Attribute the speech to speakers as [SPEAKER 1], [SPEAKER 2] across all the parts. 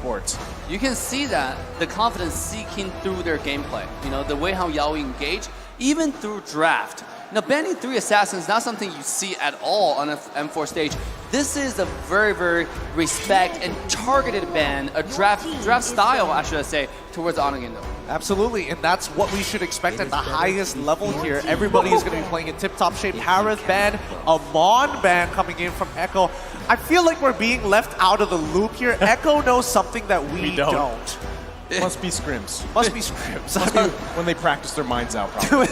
[SPEAKER 1] esports.
[SPEAKER 2] You can see that the confidence seeking through their gameplay. You know, the way how Yaoi engage, even through draft. Now, banning 3 assassins is not something you see at all on an M4 stage. This is a very, very respect and targeted ban, a draft style, I should say, towards ONIC Indo.
[SPEAKER 3] Absolutely, and that's what we should expect at the highest level here. Everybody is going to be playing in tip-top shape. Harith ban, a Mon ban coming in from Echo. I feel like we're being left out of the loop here. Echo knows something that we don't.
[SPEAKER 1] Must be scrims.
[SPEAKER 3] Must be scrims.
[SPEAKER 1] When they practice their minds out, probably.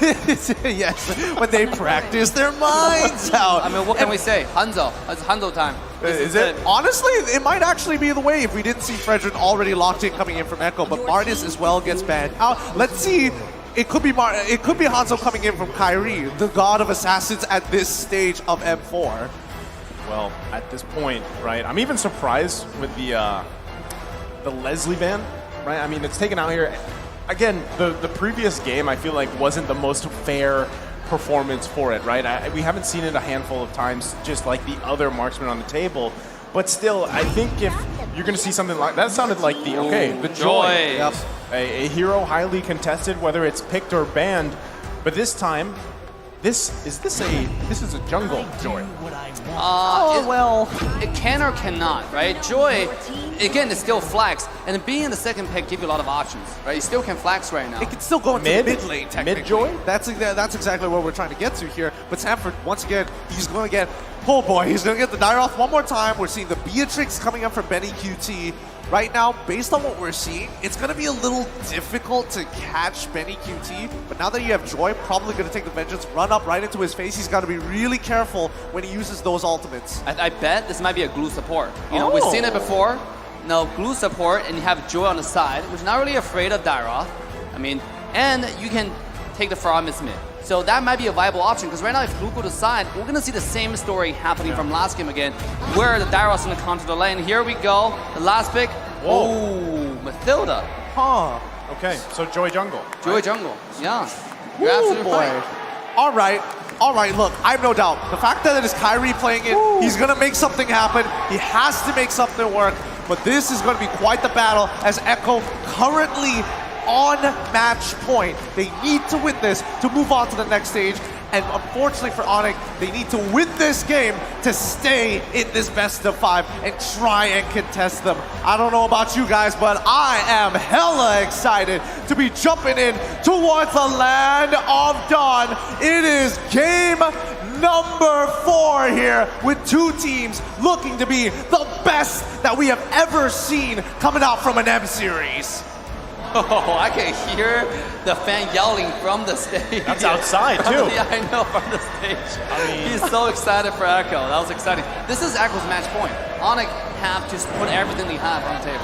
[SPEAKER 3] Yes, when they practice their minds out.
[SPEAKER 2] I mean, what can we say? Hanzo. It's Hanzo time.
[SPEAKER 3] Is it? Honestly, it might actually be the way if we didn't see Fredrin already locked in coming in from Echo, but Martis as well gets banned. Let's see. It could be Hanzo coming in from Kyrie, the god of assassins at this stage of M4.
[SPEAKER 1] Well, at this point, right, I'm even surprised with the Leslie ban. Right, I mean, it's taken out here. Again, the previous game, I feel like, wasn't the most fair performance for it, right? We haven't seen it a handful of times, just like the other marksmen on the table. But still, I think if you're going to see something like that, sounded like the Joy.
[SPEAKER 2] Yep.
[SPEAKER 1] A hero highly contested, whether it's picked or banned. But this time, this is a jungle Joy.
[SPEAKER 2] Well, it can or cannot, right? Joy, again, it's still flags, and being in the second pick gives you a lot of options, right? You still can flags right now.
[SPEAKER 3] It can still go into the mid lane, technically.
[SPEAKER 1] Mid Joy?
[SPEAKER 3] That's exactly what we're trying to get to here. But Sanford, once again, he's going to get, oh boy, he's going to get the Dyroth one more time. We're seeing the Beatrix coming up from Benny QT. Right now, based on what we're seeing, it's going to be a little difficult to catch Benny QT, but now that you have Joy, probably going to take the Vengeance, run up right into his face. He's got to be really careful when he uses those ultimates.
[SPEAKER 2] I bet this might be a glue support. You know, we've seen it before. No, glue support, and you have Joy on the side, which is not really afraid of Dyroth. I mean, and you can take the Faramis mid. So that might be a viable option, because right now if glue go to side, we're going to see the same story happening from last game again, where the Dyroth's going to come to the lane. Here we go, the last pick.
[SPEAKER 1] Whoa.
[SPEAKER 2] Oh, Mathilda.
[SPEAKER 3] Huh.
[SPEAKER 1] Okay, so Joy jungle.
[SPEAKER 2] Joy jungle, yeah. You're absolutely right.
[SPEAKER 3] All right, look, I have no doubt. The fact that it is Kyrie playing it, he's going to make something happen. He has to make something work, but this is going to be quite the battle as Echo currently on match point. They need to win this to move on to the next stage. And unfortunately for ONIC, they need to win this game to stay in this best of 5 and try and contest them. I don't know about you guys, but I am hella excited to be jumping in towards the land of dawn. It is game number 4 here with 2 teams looking to be the best that we have ever seen coming out from an M series.
[SPEAKER 2] Oh, I can hear the fan yelling from the stage.
[SPEAKER 1] That's outside, too.
[SPEAKER 2] Yeah, I know, from the stage. I mean, he's so excited for Echo. That was exciting. This is Echo's match point. ONIC have to put everything they have on the table.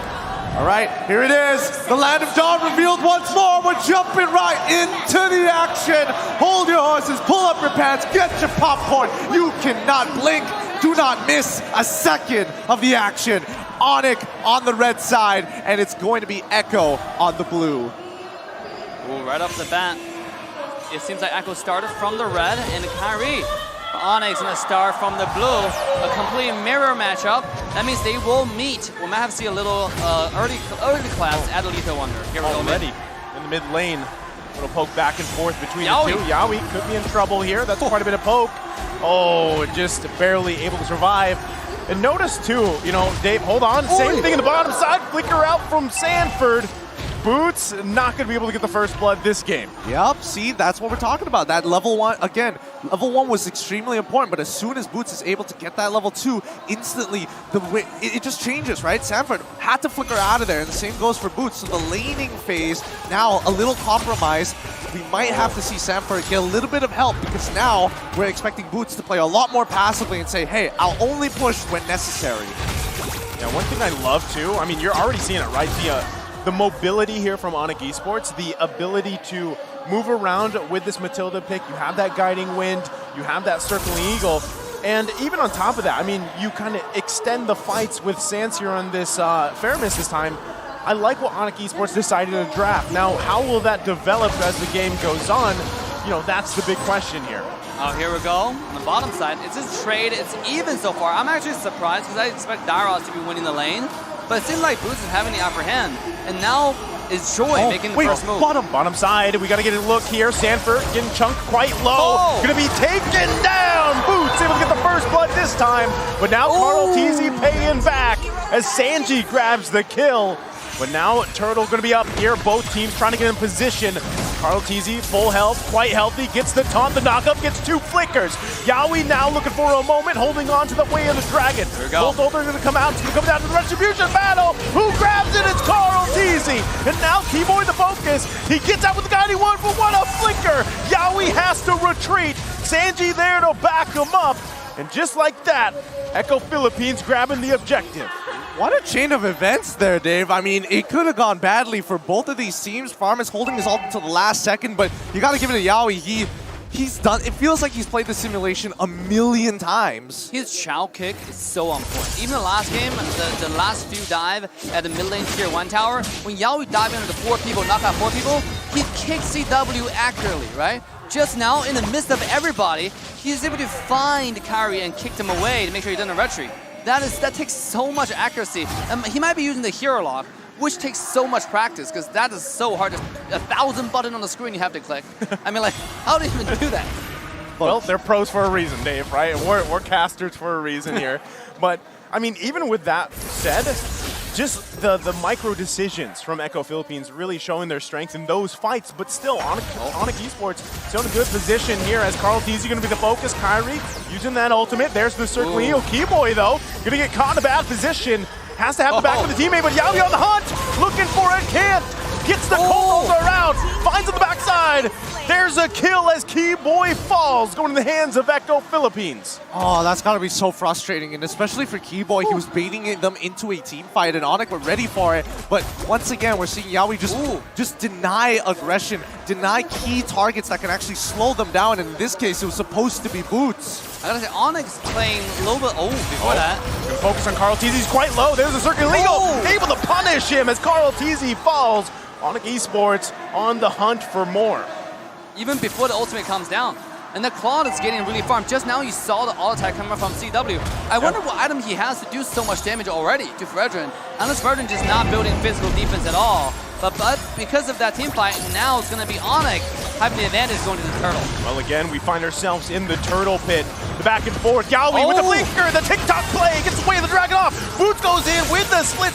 [SPEAKER 3] All right, here it is. The Land of Dawn revealed once more. We're jumping right into the action. Hold your horses, pull up your pants, get your popcorn. You cannot blink. Do not miss a second of the action. ONIC on the red side, and it's going to be Echo on the blue.
[SPEAKER 2] Ooh, right off the bat, it seems like Echo started from the red, and Kyrie, ONIC's gonna start from the blue. A complete mirror matchup. That means they will meet. We might have to see a little early class at Lethal Wonder. Here we go,
[SPEAKER 1] already in the mid lane. A little poke back and forth between the two. Yaoi could be in trouble here. That's quite a bit of poke. Oh, just barely able to survive. And notice too, you know, Dave, hold on. Same thing in the bottom side. Flicker out from Sanford. Boots not going to be able to get the first blood this game.
[SPEAKER 3] Yep, see, that's what we're talking about. That level 1, again, level 1 was extremely important, but as soon as Boots is able to get that level 2, instantly, it just changes, right? Sanford had to flicker out of there, and the same goes for Boots. So the laning phase, now a little compromised. We might have to see Sanford get a little bit of help, because now we're expecting Boots to play a lot more passively and say, hey, I'll only push when necessary.
[SPEAKER 1] Yeah, one thing I love too, I mean, you're already seeing it, right? The mobility here from ONIC Esports, the ability to move around with this Matilda pick. You have that guiding wind, you have that circling eagle, and even on top of that, I mean, you kind of extend the fights with Sans here on this Faramis this time. I like what ONIC Esports decided to draft. Now, how will that develop as the game goes on? You know, that's the big question here.
[SPEAKER 2] Oh, here we go. On the bottom side, it's a trade. It's even so far. I'm actually surprised because I expect Dyroth to be winning the lane. but it seems like Boots is having the upper hand. And now is Joy making the first move.
[SPEAKER 1] Bottom side, we gotta get a look here. Sanford getting chunked quite low. Gonna be taken down. Boots able to get the first blood this time. But now Carl TZ paying back as Sanji grabs the kill. But now Turtle gonna be up here. Both teams trying to get in position. Carl TZ, full health, quite healthy, gets the taunt, the knockup, gets 2 flickers. Yaoi now looking for a moment, holding on to the way of the dragon.
[SPEAKER 2] There we go.
[SPEAKER 1] Both are gonna come out, it's gonna come down to the retribution battle. Who grabs it? It's Carl TZ. And now Keyboy the focus. He gets out with the guiding one, but what a flicker. Yaoi has to retreat. Sanji there to back him up. And just like that, Echo Philippines grabbing the objective.
[SPEAKER 3] What a chain of events there, Dave. I mean, it could have gone badly for both of these teams. Farm is holding his ult until the last second, but you got to give it to Yaoi. He's done. It feels like he's played the simulation a million times.
[SPEAKER 2] His Chow kick is so on point. Even the last game, the last few dive at the mid lane tier 1 tower, when Yaoi dived into the 4 people, knock out 4 people, he kicked CW accurately, right? Just now, in the midst of everybody, he's able to find Kyrie and kick them away to make sure he doesn't retreat. That takes so much accuracy. He might be using the hero lock, which takes so much practice, because that is so hard. There's 1,000 buttons on the screen you have to click. I mean, like, how do you even do that?
[SPEAKER 1] Well, they're pros for a reason, Dave, right? We're casters for a reason here. But, I mean, even with that said, just the micro decisions from Echo Philippines really showing their strength in those fights, but still, ONIC Esports still in a good position here as Carl TZ going to be the focus. Kyrie using that ultimate. There's the circling heel. Keyboy, though, going to get caught in a bad position. Has to have the back of the teammate, but Yaoi on the hunt, looking for it, can't. Gets the cold roller out, finds on the backside. There's a kill as Keyboy falls, going in the hands of Echo Philippines.
[SPEAKER 3] Oh, that's got to be so frustrating, and especially for Keyboy, he was baiting them into a team fight, and ONIC were ready for it. But once again, we're seeing Yaoi just deny aggression, deny key targets that can actually slow them down, and in this case, it was supposed to be Boots.
[SPEAKER 2] I gotta say, ONIC's playing a little bit before that.
[SPEAKER 1] Gonna focus on Carl TZ, he's quite low. There's a circle legal, able to punish him as Carl TZ falls. ONIC Esports on the hunt for more.
[SPEAKER 2] Even before the ultimate comes down. And the Claude is getting really farmed. Just now you saw the auto attack coming from CW. I wonder what item he has to do so much damage already to Fredrin. Unless Fredrin just not building physical defense at all. But because of that team fight, now it's going to be ONIC having the advantage going to the Turtle.
[SPEAKER 1] Well, again, we find ourselves in the Turtle pit. The back and forth. Yaoi with the blinker, the TikTok play, gets away the dragon off. Boots goes in with the split.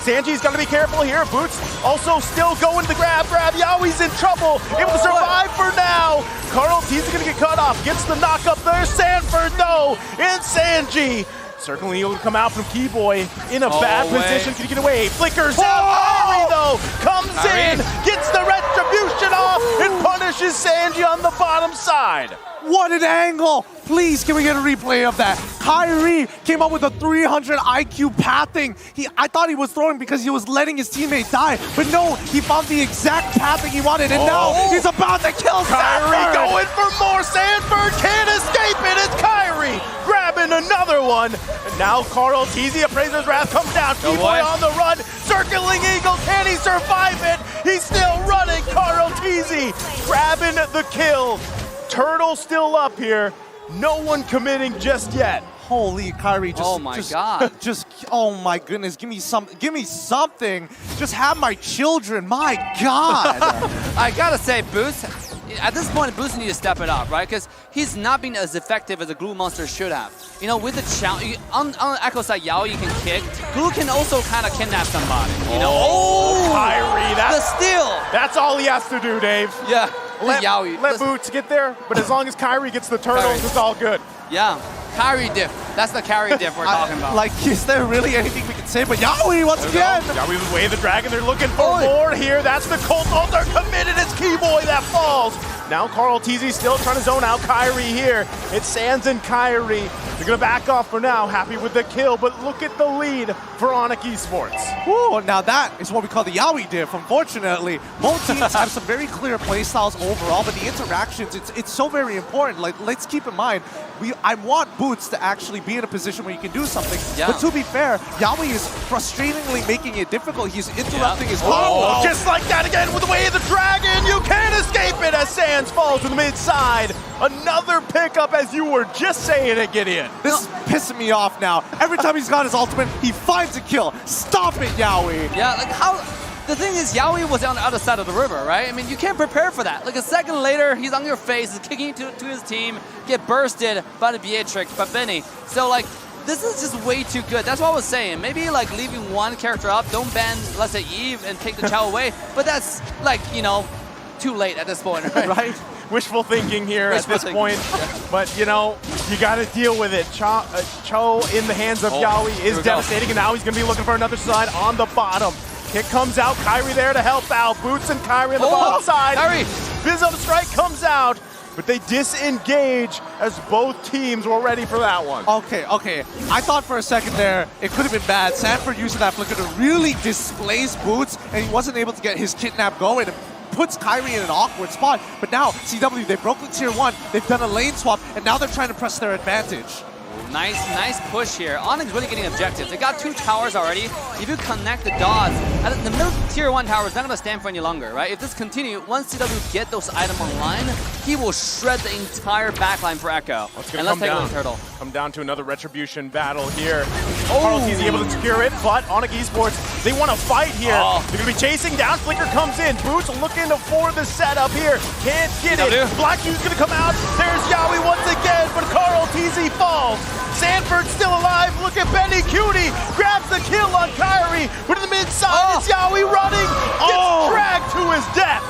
[SPEAKER 1] Sanji's got to be careful here. Boots also still going to the grab. Yaoi's in trouble. Able to survive for now. Carl TZ is going to get cut off. Gets the knock up there. Sanford, no. And Sanji. Certainly he'll come out from Keyboy in a bad position. Can he get away? Flickers out. Kyrie, though, comes in, gets the retribution off, and punishes Sanji on the bottom side.
[SPEAKER 3] What an angle! Please, can we get a replay of that? Kyrie came up with a 300 IQ pathing. I thought he was throwing because he was letting his teammate die, but no, he found the exact pathing he wanted, and now he's about to kill
[SPEAKER 1] Kyrie
[SPEAKER 3] Sanford.
[SPEAKER 1] Going for more. Sanford can't escape it. It's Kyrie grabbing another one. And now Carl TZ, Appraiser's Wrath comes down. Keyboy on the run. Circling Eagle. Can he survive it? He's still running. Carl TZ grabbing the kill. Turtle still up here. No one committing just yet.
[SPEAKER 3] Holy Kyrie,
[SPEAKER 2] God.
[SPEAKER 3] Oh my goodness, give me something. Just have my children, my God.
[SPEAKER 2] I gotta say, Boost, at this point, Boost needs to step it up, right? Because he's not being as effective as a Glue Monster should have. You know, with the challenge, on Echo side, Yaoi can kick. Glue can also kind of kidnap somebody, you know?
[SPEAKER 1] Kyrie,
[SPEAKER 2] the steal!
[SPEAKER 1] That's all he has to do, Dave.
[SPEAKER 2] Yeah.
[SPEAKER 1] Let Boots get there, but as long as Kyrie gets the turtles, it's all good.
[SPEAKER 2] Yeah, Kyrie diff. That's the Kyrie diff we're talking about.
[SPEAKER 3] Like, is there really anything we can say? But Yaoi, once again.
[SPEAKER 1] Yaoi with Way of the Dragon. They're looking for more here. That's the Colt ult. They're committed. It's Keyboy that falls. Now Carl TZ still trying to zone out Kyrie here. It's Sans and Kyrie. They're going to back off for now. Happy with the kill, but look at the lead for ONIC Esports.
[SPEAKER 3] Ooh, now that is what we call the Yaoi diff, unfortunately. Both teams have some very clear playstyles overall, but the interactions, it's so very important. Like, let's keep in mind, I want Boots to actually be in a position where you can do something.
[SPEAKER 2] Yeah.
[SPEAKER 3] But to be fair, Yaoi is frustratingly making it difficult. He's interrupting his combo.
[SPEAKER 1] Just like that again with the Way of the Dragon. You can't escape it as Sans Sands falls to the mid side. Another pickup, as you were just saying it, Gideon.
[SPEAKER 3] This is pissing me off now. Every time he's got his ultimate, he finds a kill. Stop it, Yaoi.
[SPEAKER 2] Yeah, like how... The thing is, Yaoi was on the other side of the river, right? I mean, you can't prepare for that. Like a second later, he's on your face, he's kicking to his team, get bursted by the Beatrix, by Benny. So like, this is just way too good. That's what I was saying. Maybe like leaving one character up, don't ban, let's say, Eve and take the Chao away. But that's like, you know, too late at this point, right?
[SPEAKER 1] Right? Wishful thinking here
[SPEAKER 2] Wishful
[SPEAKER 1] at this
[SPEAKER 2] thinking.
[SPEAKER 1] point.
[SPEAKER 2] Yeah.
[SPEAKER 1] But, you know, you got to deal with it. Cho in the hands of Yaoi
[SPEAKER 2] here
[SPEAKER 1] is
[SPEAKER 2] we go.
[SPEAKER 1] devastating, and now he's going to be looking for another side on the bottom. Kick comes out, Kyrie there to help out. Boots and Kyrie on the bottom side.
[SPEAKER 2] Kyrie.
[SPEAKER 1] Bizzo strike comes out, but they disengage as both teams were ready for that one.
[SPEAKER 3] Okay. I thought for a second there it could have been bad. Sanford using that flicker to really displace Boots, and he wasn't able to get his kidnap going. It puts Kyrie in an awkward spot. But now, CW, they've broken tier 1, they've done a lane swap, and now they're trying to press their advantage.
[SPEAKER 2] Nice push here. ONIC really getting objectives. They got 2 towers already. If you connect the dots, the middle tier 1 tower is not going to stand for any longer, right? If this continues, once CW get those items online, he will shred the entire backline for Echo.
[SPEAKER 1] And let's take a look, Turtle. Come down to another retribution battle here. Carlos is able to secure it, but ONIC Esports, they want to fight here. They're going to be chasing down. Flicker comes in. Boots looking for the setup here. Can't get it. Black Hugh's going to come out. There's Yaoi once again, but Carl TZ falls. Sanford still alive. Look at Benny Cutie. Grabs the kill on Kyrie. But in the mid side, it's Yaoi running. Gets dragged to his death.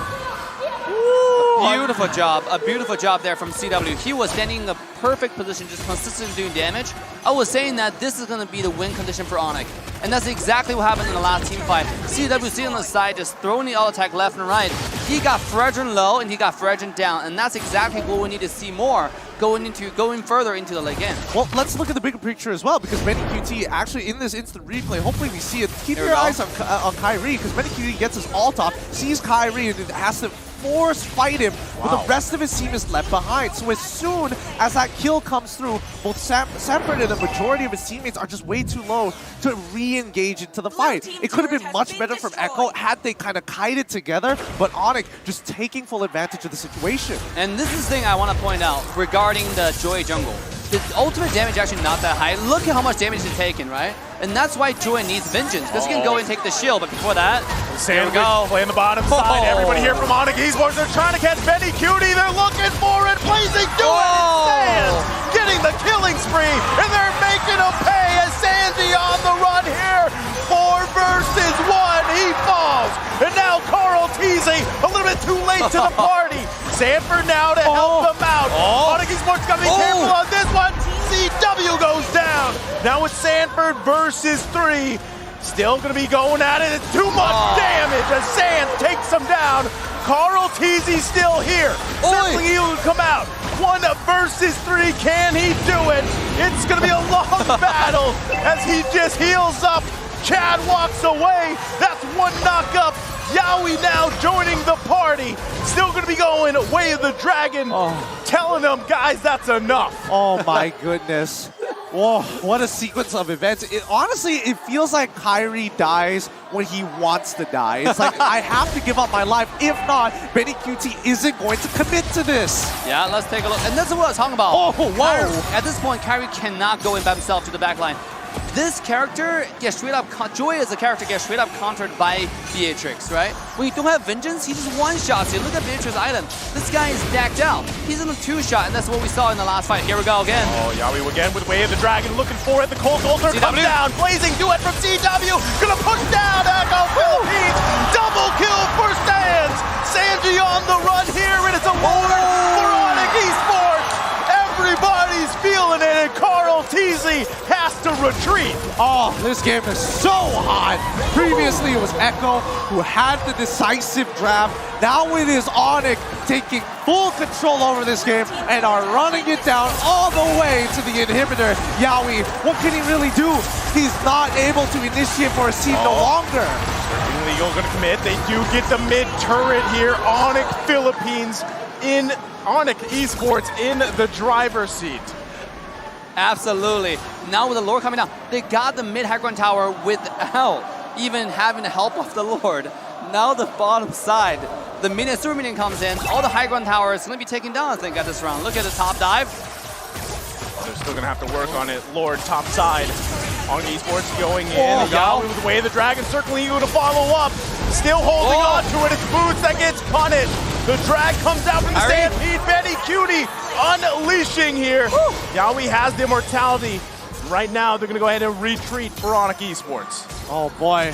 [SPEAKER 2] A beautiful job there from CW. He was standing in the perfect position, just consistently doing damage. I was saying that this is going to be the win condition for ONIC. And that's exactly what happened in the last team fight. CW sitting on the side, just throwing the auto attack left and right. He got Fredrin low and he got Fredrin down. And that's exactly what we need to see more going further into the late game.
[SPEAKER 3] Well, let's look at the bigger picture as well, because Benny QT actually in this instant replay, hopefully we see it. Keep your eyes on Kyrie, because Benny QT gets his ult off, sees Kyrie, and has to force fight him, but the rest of his team is left behind. So as soon as that kill comes through, both Sanford and the majority of his teammates are just way too low to re-engage into the fight. It could have been much better from Echo had they kind of kited together, but ONIC just taking full advantage of the situation.
[SPEAKER 2] And this is the thing I want to point out regarding the Joy jungle. The ultimate damage actually not that high. Look at how much damage he's taken, right? And that's why Joy needs vengeance, because he can go and take the shield, but before that, here we go.
[SPEAKER 1] Playing the bottom side. Everybody here from ONIC Esports, they're trying to catch Benny Cutie. They're looking for it. Blazing, do it. Sands getting the killing spree, and they're making him pay as Sandy on the run here. 4 versus 1. He falls. And now Carl teasing a little bit too late to the party. Sanford now to help them out. ONIC Esports got to be careful on this one. CW goes down. Now it's Sanford versus 3. Still going to be going at it. It's too much damage as Sands takes him down. Carl Teasy still here. Certainly he will come out. 1 versus 3. Can he do it? It's going to be a long battle as he just heals up. Chad walks away. That's 1 knock up. Yaoi now joining the party. Still going to be going way of the dragon. Telling them, guys, that's enough.
[SPEAKER 3] Oh my goodness. Whoa, what a sequence of events. Honestly, it feels like Kyrie dies when he wants to die. It's like, I have to give up my life. If not, Benny QT isn't going to commit to this.
[SPEAKER 2] Yeah, let's take a look. And that's what I was talking about.
[SPEAKER 3] Oh, whoa.
[SPEAKER 2] At this point, Kyrie cannot go in by himself to the back line. This character gets straight up, Joy as a character gets straight up countered by Beatrix, right? When you don't have Vengeance, he just one-shots you. Look at Beatrix's item. This guy is stacked out. He's in a 2-shot, and that's what we saw in the last fight. Here we go again.
[SPEAKER 1] Yaoi again with Way of the Dragon, looking for it. The Cold Ulcer comes down. Blazing duet from CW. Gonna push down Echo Philippines. Double kill for Sands. Sanji on the run here, and it's a war for ONIC Esports. Everybody's feeling it, and Carl Teasy has to retreat.
[SPEAKER 3] Oh, this game is so hot. Previously, it was Echo who had the decisive draft. Now it is ONIC taking full control over this game and are running it down all the way to the inhibitor. Yaoi, what can he really do? He's not able to initiate for his team no longer.
[SPEAKER 1] Certainly, you're going to commit. They do get the mid turret here. ONIC Philippines in ONIC Esports in the driver's seat.
[SPEAKER 2] Absolutely. Now with the Lord coming down, they got the mid high ground tower without even having the help of the Lord. Now the bottom side, The minion, super minion comes in. All the high ground towers going to be taken down, I think, at this round. Look at the top dive.
[SPEAKER 1] They're still going to have to work on it. Lord, top side. ONIC Esports going in.
[SPEAKER 3] Oh,
[SPEAKER 1] Yawi with the way of the dragon, circling Eagle to follow up. Still holding on to it. It's Boots that gets punted. The drag comes out from the stampede. Benny Cutie unleashing here. Yawi has the immortality. Right now, they're going to go ahead and retreat for ONIC Esports.
[SPEAKER 3] Oh boy.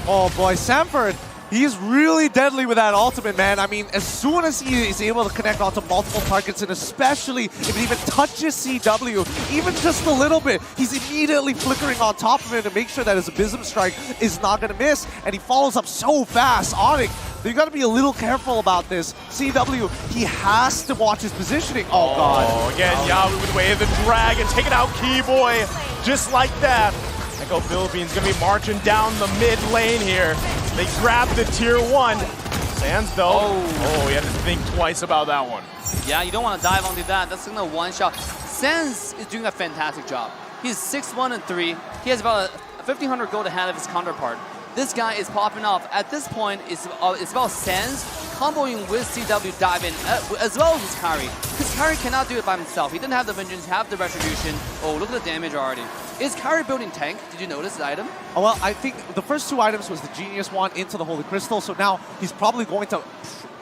[SPEAKER 3] Oh boy. Sanford, he's really deadly with that ultimate, man. I mean, as soon as he is able to connect onto multiple targets, and especially if it even touches CW, even just a little bit, he's immediately flickering on top of it to make sure that his Abysm Strike is not going to miss, and he follows up so fast. ONIC, you got to be a little careful about this. CW, he has to watch his positioning. Oh, God.
[SPEAKER 1] Oh, again, Yawi with the way of the dragon, taking out Keyboy just like that. Echo Philippines going to be marching down the mid lane here. They grab the tier 1. Sands, though, oh, he had to think twice about that one.
[SPEAKER 2] Yeah, you don't want to dive onto that. That's going to one-shot. Sands is doing a fantastic job. He's 6-1-3. He has about a 1,500 gold ahead of his counterpart. This guy is popping off. At this point, it's about Sands comboing with CW diving as well as his carry. Because carry cannot do it by himself. He didn't have the Vengeance, have the Retribution. Oh, look at the damage already. Is Kyrie building tank? Did you notice the item?
[SPEAKER 3] Oh, well, I think the first 2 items was the Genius one into the Holy Crystal, so now he's probably going to...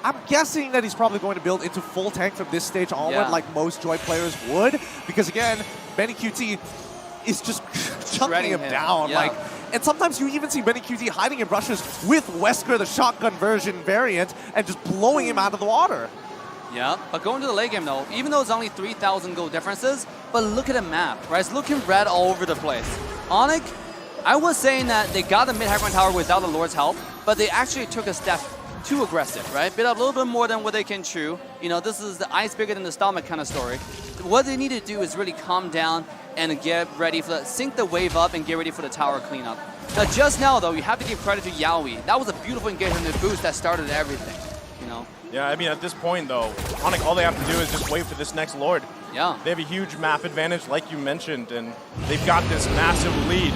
[SPEAKER 3] I'm guessing that he's probably going to build into full tank from this stage onward, like most Joy players would, because again, Benny QT is just chunking him down. Like, and sometimes you even see Benny QT hiding in brushes with Wesker, the shotgun version variant, and just blowing him out of the water.
[SPEAKER 2] Yeah, but going to the late game though, even though it's only 3,000 gold differences, but look at the map, right? It's looking red all over the place. ONIC, I was saying that they got the mid-high ground tower without the Lord's help, but they actually took a step too aggressive, right? Bit up a little bit more than what they can chew. You know, this is the ice bigger than the stomach kind of story. What they need to do is really calm down and get ready for the, sync the wave up and get ready for the tower cleanup. Now, just now though, you have to give credit to Yawi. That was a beautiful engagement in the boost that started everything, you know?
[SPEAKER 1] Yeah, I mean, at this point, though, ONIC, all they have to do is just wait for this next Lord.
[SPEAKER 2] Yeah.
[SPEAKER 1] They have a huge map advantage, like you mentioned, and they've got this massive lead.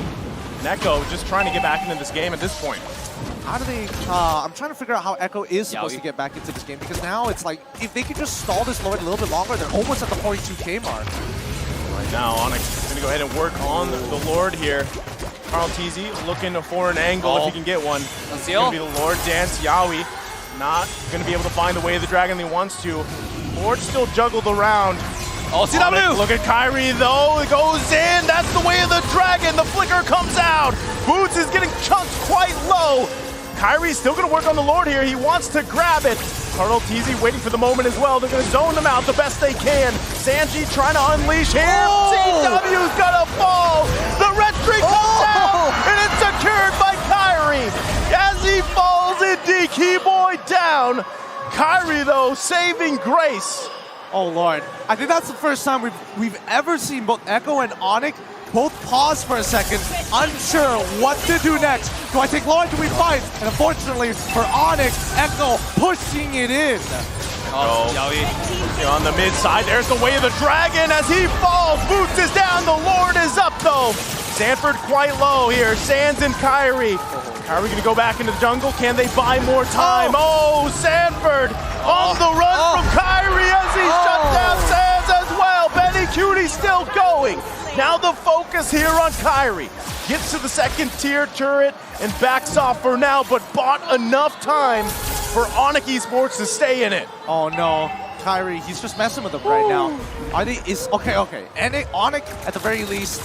[SPEAKER 1] Echo just trying to get back into this game at this point.
[SPEAKER 3] How do they... I'm trying to figure out how Echo is supposed to get back into this game, because now it's like, if they could just stall this Lord a little bit longer, they're almost at the 42k mark.
[SPEAKER 1] Right now, ONIC is going to go ahead and work on the Lord here. Carl Teasy looking for an angle if he can get one. It's going to be the Lord dance. Yawi not going to be able to find the way of the dragon he wants to. Lord still juggled around.
[SPEAKER 2] Oh, CW!
[SPEAKER 1] Look at Kyrie though, it goes in, that's the way of the dragon, the flicker comes out. Boots is getting chunked quite low. Kyrie's still gonna work on the Lord here, he wants to grab it. Carl Teasy waiting for the moment as well, they're gonna zone them out the best they can. Sanji trying to unleash here, CW's gonna fall. The red streak comes out, and it's secured by Kyrie. As he falls indeed, Keyboy down. Kyrie though, saving grace.
[SPEAKER 3] Oh Lord, I think that's the first time we've ever seen both Echo and ONIC both pause for a second, unsure what to do next. Do I take Lord, do we fight? And unfortunately for ONIC, Echo pushing it in.
[SPEAKER 1] Yawi on the mid side, there's the way of the dragon as he falls. Boots is down, the Lord is up though. Sanford quite low here, Sands and Kyrie. Kyrie gonna go back into the jungle, can they buy more time? Oh, Sanford on the run from Kyrie as he shuts down Sands as well. Benny Cutie still going. Now the focus here on Kyrie. Gets to the second tier turret and backs off for now, but bought enough time for ONIC Esports to stay in it.
[SPEAKER 3] Oh no, Kyrie, he's just messing with them right now. Are they, okay. And ONIC, at the very least,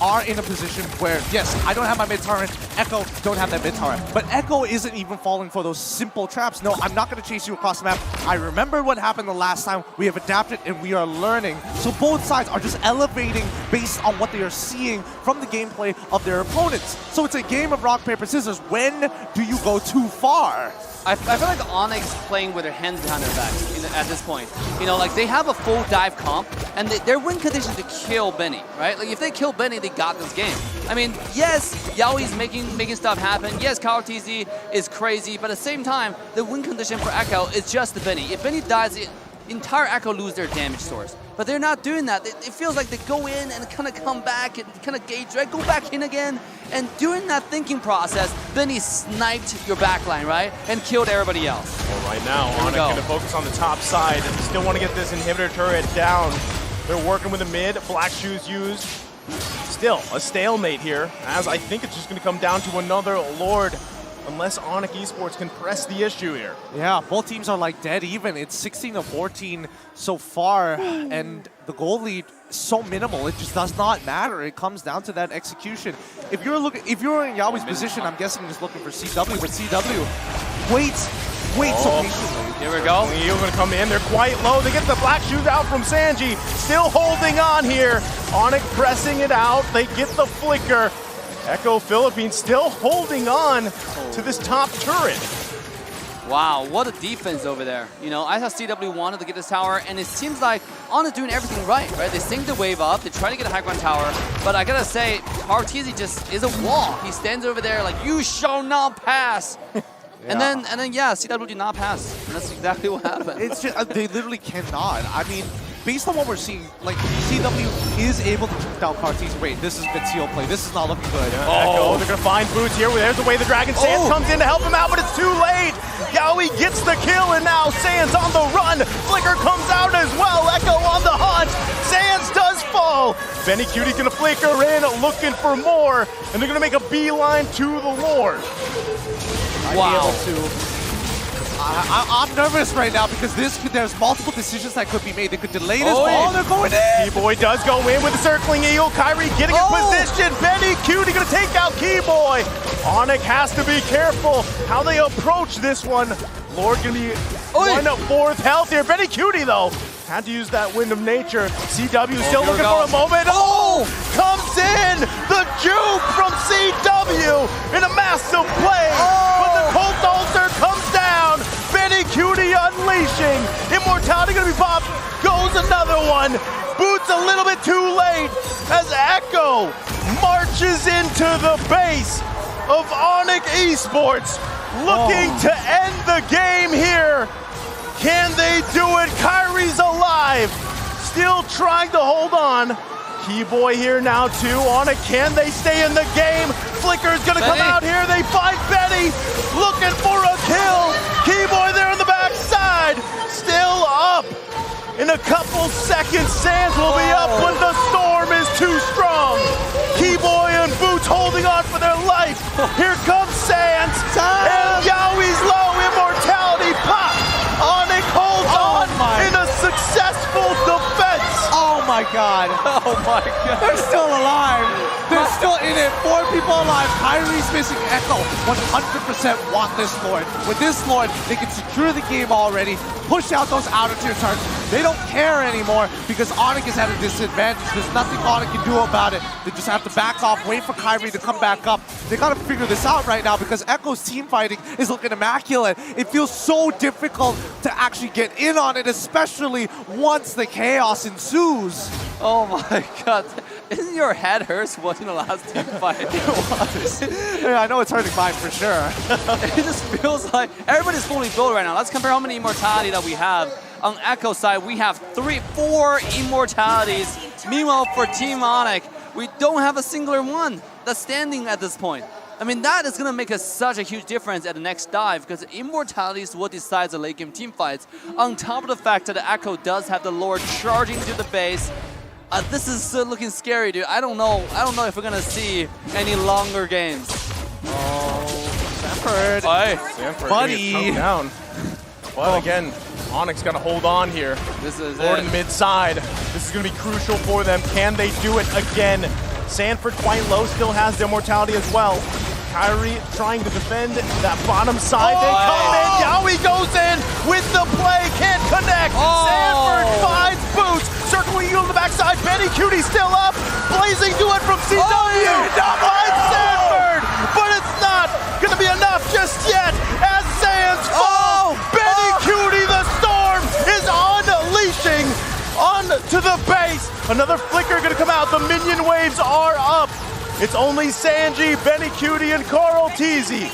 [SPEAKER 3] are in a position where, yes, I don't have my mid-turret, Echo don't have that mid-turret, but Echo isn't even falling for those simple traps. No, I'm not going to chase you across the map. I remember what happened the last time. We have adapted and we are learning. So both sides are just elevating based on what they are seeing from the gameplay of their opponents. So it's a game of rock, paper, scissors. When do you go too far?
[SPEAKER 2] I feel like ONIC's playing with their hands behind their backs at this point. You know, like they have a full dive comp, and they're win condition to kill Benny, right? Like if they kill Benny, they got this game. I mean, yes, Yaoi's making stuff happen. Yes, Carl TZ is crazy, but at the same time, the win condition for Echo is just the Benny. If Benny dies, the entire Echo lose their damage source. But they're not doing that. It feels like they go in and kind of come back and kind of gauge, right? Go back in again. And during that thinking process, then he sniped your backline, right? And killed everybody else.
[SPEAKER 1] Well, right now, ONIC going to focus on the top side. Still want to get this inhibitor turret down. They're working with the mid. Black Shoes used. Still a stalemate here, as I think it's just going to come down to another Lord, unless ONIC Esports can press the issue here.
[SPEAKER 3] Yeah, both teams are like dead even. It's 16-14 so far, and the goal lead is so minimal. It just does not matter. It comes down to that execution. If you're in Yaoi's position, I'm guessing just looking for CW, but CW waits so patiently.
[SPEAKER 2] Here we go.
[SPEAKER 1] Leo going to come in. They're quite low. They get the Black Shoes out from Sanji. Still holding on here. ONIC pressing it out. They get the flicker. Echo Philippines still holding on to this top turret.
[SPEAKER 2] Wow, what a defense over there. You know, I thought CW wanted to get this tower, and it seems like ONIC doing everything right? They sync the wave up, they try to get a high ground tower, but I gotta say, Paratizi just is a wall. He stands over there like, you shall not pass. And then, CW did not pass. And that's exactly what happened.
[SPEAKER 3] It's just, they literally cannot. I mean, based on what we're seeing, like, CW is able to keep down Paratizi. Wait, this is Bitsio play. This is not looking good.
[SPEAKER 1] Echo, they're going to find Boots here. There's the way the Dragon Sands comes in to help him out, but it's too late. Yaoi gets the kill, and now Sands on the run. Flicker comes out as well. Echo on the hunt. Sands does fall. Benny Cutie's going to flicker in, looking for more, and they're going to make a beeline to the Lord.
[SPEAKER 2] Wow.
[SPEAKER 3] I'm nervous right now because there's multiple decisions that could be made. They could delay this ball. They're going in.
[SPEAKER 1] Keyboy does go in with the circling eagle. Kyrie getting in position. Benny Cutie going to take out Keyboy. ONIC has to be careful how they approach this one. Lord going to be 1/4 health here. Benny Cutie, though, had to use that wind of nature. CW still looking for a moment. Comes in. The juke from CW in a massive play. But the Colt Ulcer comes down. Benny Cutie unleashing. Immortality gonna be popped. Goes another one. Boots a little bit too late as Echo marches into the base of ONIC Esports, looking to end the game here. Can they do it? Kyrie's alive. Still trying to hold on. Keyboy here now too. ONIC, can they stay in the game? Flicker's gonna come out here. They find Benny. Looking for a kill. Keyboy there on the backside. Still up. In a couple seconds, Sands will be up when the storm is too strong. Keyboy and Boots holding on for their life. Here comes Sands. And Yaoi's low. Immortality pop. ONIC holds on in a successful defense.
[SPEAKER 3] Oh my god.
[SPEAKER 2] Oh my god.
[SPEAKER 3] They're still alive. They're still in it. 4 people alive. Kyrie's missing. Echo 100% want this Lord. With this Lord, they can secure the game already, push out those outer tier turrets. They don't care anymore because ONIC is at a disadvantage. There's nothing ONIC can do about it. They just have to back off, wait for Kyrie to come back up. They gotta figure this out right now because Echo's team fighting is looking immaculate. It feels so difficult to actually get in on it, especially once the chaos ensues.
[SPEAKER 2] Oh my god. Isn't your head hurts watching the last team fight? It was.
[SPEAKER 3] Yeah, I know it's hurting mine for sure.
[SPEAKER 2] It just feels like everybody's fully built right now. Let's compare how many immortality that we have. On Echo side, we have 4 immortalities. Meanwhile, for Team ONIC, we don't have a singular one that's standing at this point. I mean, that is going to make such a huge difference at the next dive because immortality is what decides the late game team fights. On top of the fact that the Echo does have the Lord charging to the base, this is looking scary, dude. I don't know if we're going to see any longer games.
[SPEAKER 3] Sanford.
[SPEAKER 1] Sanford
[SPEAKER 3] buddy.
[SPEAKER 1] Down. Well, again, ONIC's got to hold on here.
[SPEAKER 2] This is
[SPEAKER 1] Lord in mid side. This is going to be crucial for them. Can they do it again? Sanford quite low, still has the immortality as well. Kyrie trying to defend that bottom side. They come in. Yaoi goes in with the play. Can't connect. Sanford finds Boots. Circling you on the backside. Benny Cutie still up. Blazing to it from CW. Finds Sanford. But it's not going to be enough just yet as Sands falls. Benny Cutie, the storm, is unleashing onto the base. Another flicker going to come out. The minion waves are up. It's only Sanji, Benny Cutie, and Carl Teasy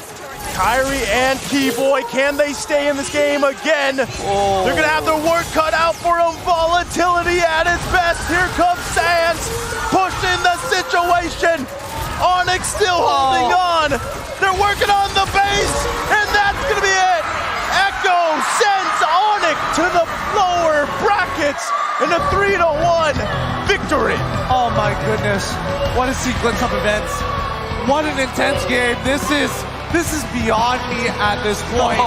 [SPEAKER 1] Kyrie and Keyboy, can they stay in this game again? They're gonna have their work cut out for them. Volatility at its best. Here comes Sans, pushing the situation. ONIC still holding on. They're working on the base, and that's gonna be it. Echo sends ONIC to the lower brackets in a 3-1 victory.
[SPEAKER 3] Oh my goodness. What a sequence of events. What an intense game. This is beyond me at this point.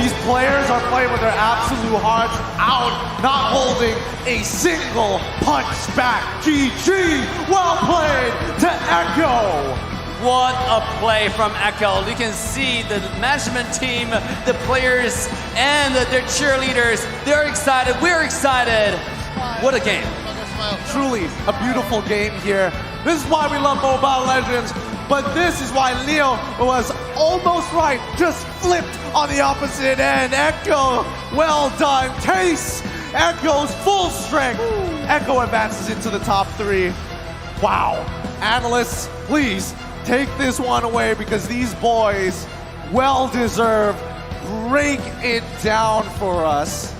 [SPEAKER 3] These players are playing with their absolute hearts out, not holding a single punch back. GG, well played to Echo.
[SPEAKER 2] What a play from Echo. You can see the management team, the players, and their cheerleaders. They're excited. We're excited. What a game.
[SPEAKER 3] Truly a beautiful game here. This is why we love Mobile Legends, but this is why Leo was almost right, just flipped on the opposite end. Echo, well done. Taste, Echo's full strength. Echo advances into the top 3. Wow. Analysts, please take this one away because these boys, well deserved, break it down for us.